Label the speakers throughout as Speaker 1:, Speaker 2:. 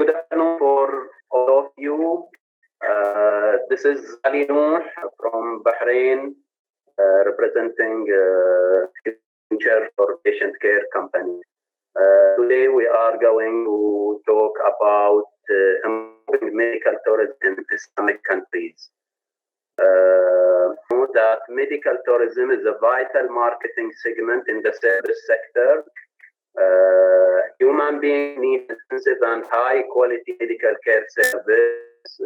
Speaker 1: Good afternoon for all of you. This is Ali Nooh from Bahrain, representing Future for Patient Care Company. Today we are going to talk about improving medical tourism in Islamic countries. Know that medical tourism is a vital marketing segment in the service sector. Human beings need expensive and high quality medical care service,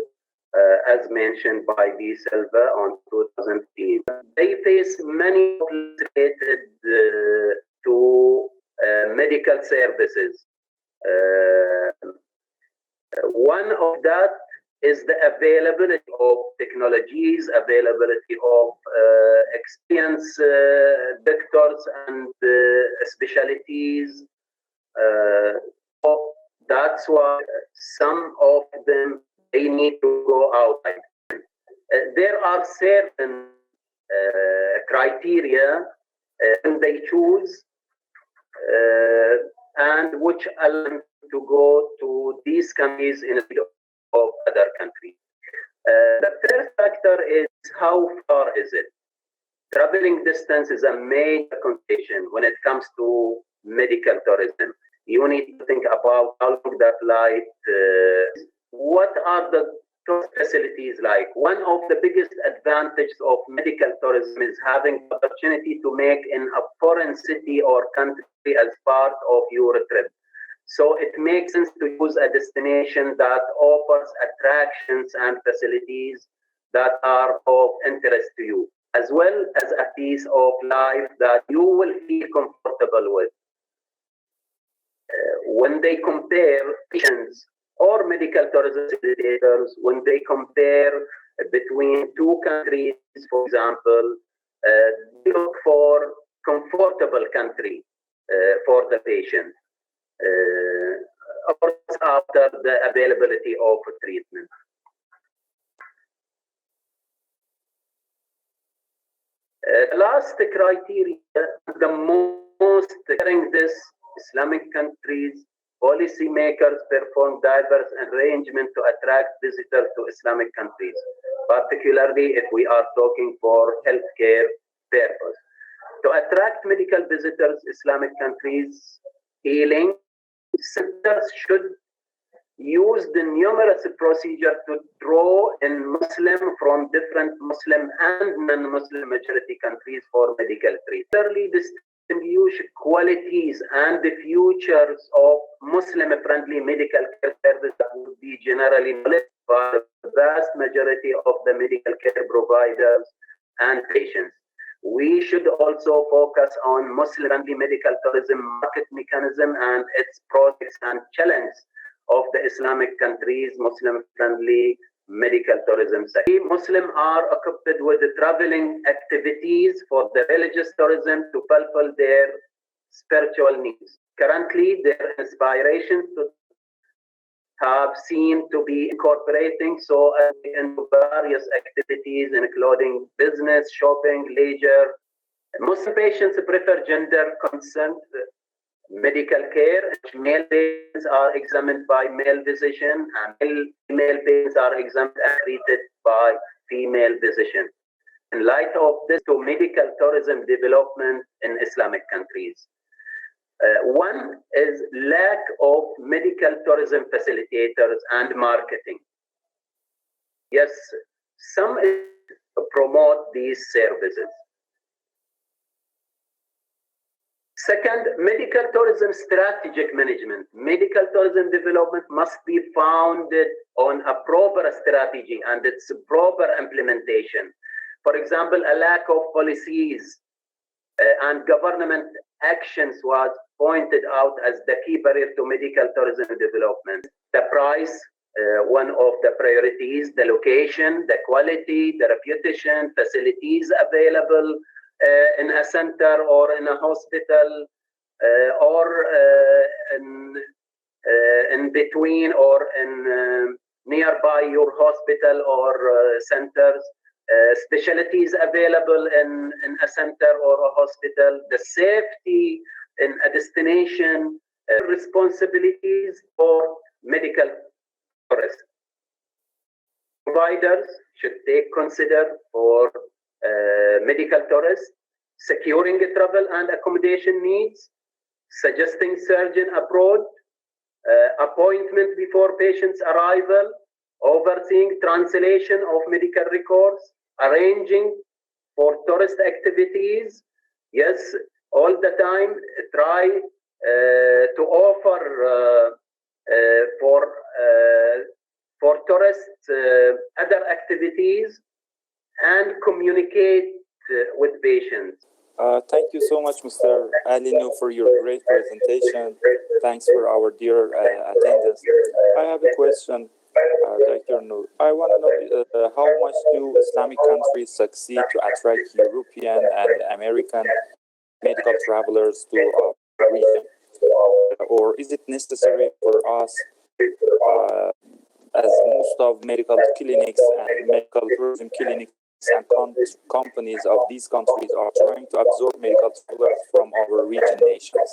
Speaker 1: as mentioned by D. Silva on 2015. They face many related to medical services. One of that is the availability of technologies, availability of experienced doctors and specialties. That's why some of them, they need to go outside. There are certain criteria when they choose and which allow them to go to these countries in a bit of other countries. The first factor is how far is it? Traveling distance is a major condition when it comes to medical tourism. You need to think about how long that flight, what are the facilities like. One of the biggest advantages of medical tourism is having the opportunity to make in a foreign city or country as part of your trip. So it makes sense to use a destination that offers attractions and facilities that are of interest to you, as well as a piece of life that you will feel comfortable with. When they compare patients or medical tourism facilitators, when they compare between two countries, for example, they look for comfortable country for the patient. Of course, after the availability of treatment. The last criteria, the most during this Islamic countries, policymakers perform diverse arrangements to attract visitors to Islamic countries, particularly if we are talking for healthcare purpose. To attract medical visitors, Islamic countries, healing centers should use the numerous procedures to draw in Muslim from different Muslim and non-Muslim majority countries for medical treatment. Thirdly, distinguish qualities and the futures of Muslim-friendly medical care service that would be generally knowledge by the vast majority of the medical care providers and patients. We should also focus on Muslim-friendly medical tourism market mechanism and its projects and challenges of the Islamic countries, Muslim-friendly medical tourism sector. Muslims are equipped with the traveling activities for the religious tourism to fulfill their spiritual needs. Currently, their inspiration to have seemed to be incorporating into various activities, including business, shopping, leisure. Muslim patients prefer gender consent medical care. Male patients are examined by male physician, and female patients are examined and treated by female physician. In light of this, to medical tourism development in Islamic countries. One is lack of medical tourism facilitators and marketing. Yes, some promote these services. Second, medical tourism strategic management. Medical tourism development must be founded on a proper strategy and its proper implementation. For example, a lack of policies and government actions was pointed out as the key barrier to medical tourism development. The price, one of the priorities, the location, the quality, the reputation, facilities available in a center or in a hospital or in between or in nearby your hospital or centers. Specialties available in a center or a hospital, the safety in a destination, responsibilities for medical providers should consider for medical tourists, securing travel and accommodation needs, suggesting surgeon abroad, appointment before patient's arrival, overseeing translation of medical records, arranging for tourist activities. Yes, all the time try to offer for tourists other activities and communicate with patients.
Speaker 2: Thank you so much, Mr. Ali Nooh, for your great presentation. Thanks for our dear attendance. I have a question, Dr. Nooh. I want to know how much do Islamic countries succeed to attract European and American medical travelers to our region? Or is it necessary for us, as most of medical clinics and medical tourism clinics and companies of these countries are trying to absorb medical travelers from our region nations?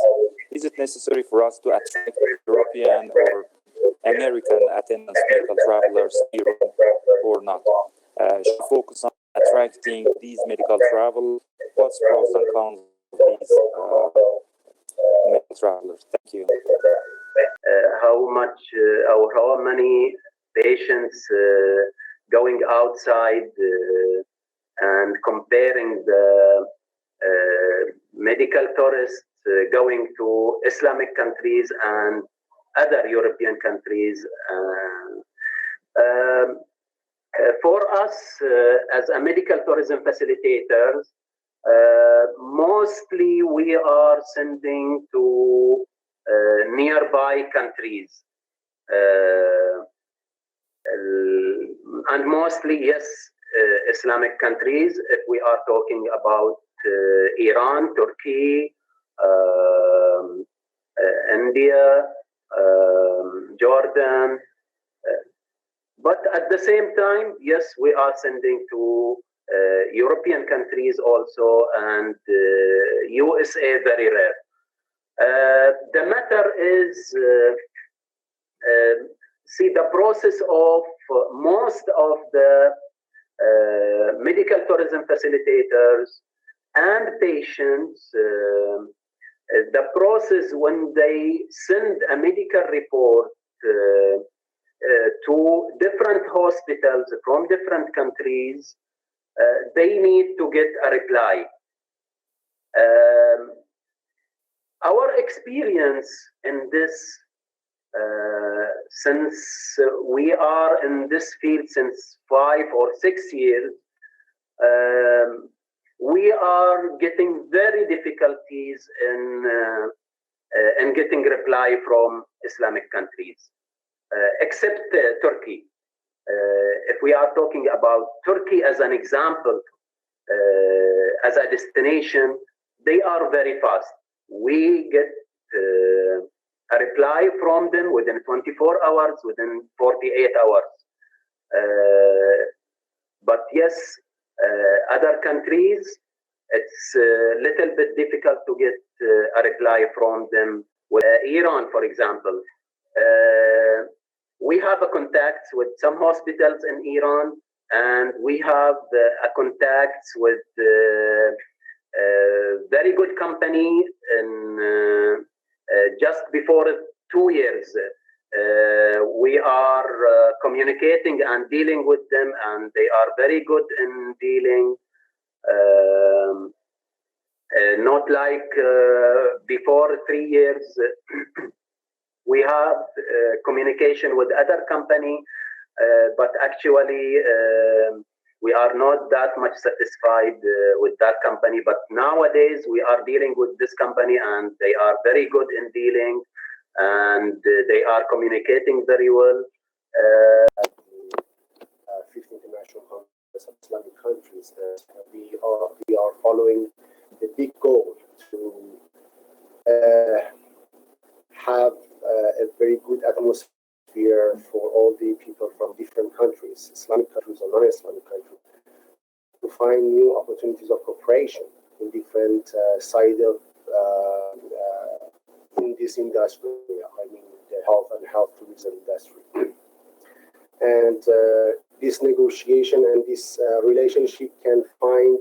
Speaker 2: Is it necessary for us to attract European or American attendance medical travelers here or not? Should we focus on attracting these medical travelers? What's pros and cons of these medical travelers? Thank you.
Speaker 1: How many patients going outside and comparing the medical tourists going to Islamic countries and other European countries. For us, as a medical tourism facilitators, mostly we are sending to nearby countries. And mostly, yes, Islamic countries, if we are talking about Iran, Turkey, India, Jordan. But at the same time, yes, we are sending to European countries also, and USA very rare. The matter is, see, the process of most of the medical tourism facilitators and patients, the process when they send a medical report to different hospitals from different countries, they need to get a reply. Our experience in this, since we are in this field since 5 or 6 years, we are getting very difficulties in getting reply from Islamic countries, except Turkey. If we are talking about Turkey as an example, as a destination, they are very fast. We get a reply from them within 24 hours, within 48 hours. But yes, other countries, it's a little bit difficult to get a reply from them. With Iran, for example, we have a contact with some hospitals in Iran, and we have a contact with a very good company in just before 2 years. We are communicating and dealing with them, and they are very good in dealing. Not like before 3 years. We have communication with other company, but actually we are not that much satisfied with that company. But nowadays we are dealing with this company, and they are very good in dealing, and they are communicating very well.
Speaker 3: 50 international Congress of Islamic countries, we are following the big goal to have a very good atmosphere for all the people from different countries, Islamic countries or non-Islamic countries, to find new opportunities of cooperation in different sides of in this industry. I mean, the health tourism industry. And this negotiation and this relationship can find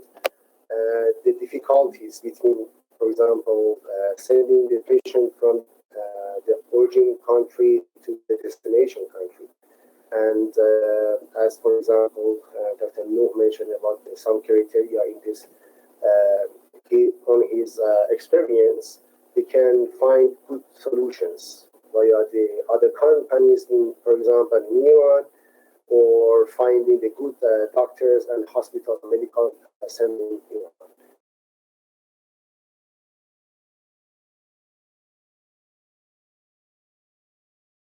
Speaker 3: the difficulties between, for example, sending the patient from the origin country to the destination country. And as, for example, Dr. Nooh mentioned about some criteria in this, on his experience, he can find good solutions via the other companies in, for example, in Iran, or finding the good doctors and hospital medical center in Iran.